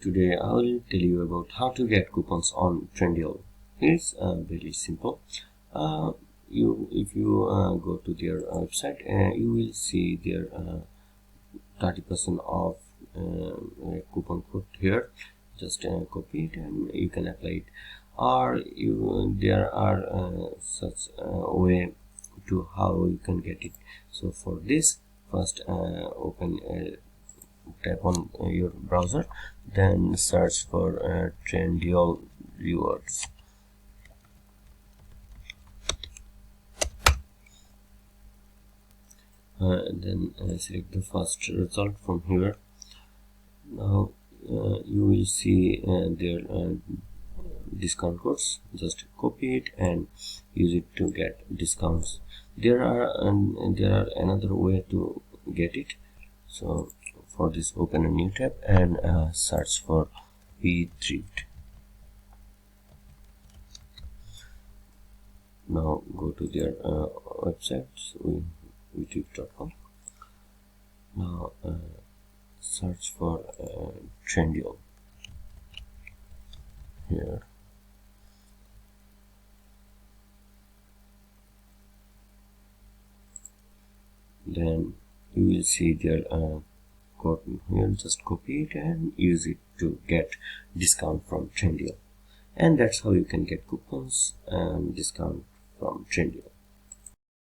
Today I will tell you about how to get coupons on Trendyol. It's very simple. If you go to their website, you will see their 30% off coupon code here. Just copy it and you can apply it. Or there are such way to how you can get it. So for this, first open tap on your browser, then search for Trendyol rewards. Then select the first result from here. Now you will see their discount codes. Just copy it and use it to get discounts. There are another way to get it. So for this, open a new tab and search for P-Thrift. Now go to their website, wthrift.com. Now search for Trendyol here. Then you will see their code here. Just copy it and use it to get discount from Trendyol. And that's how you can get coupons and discount from Trendyol.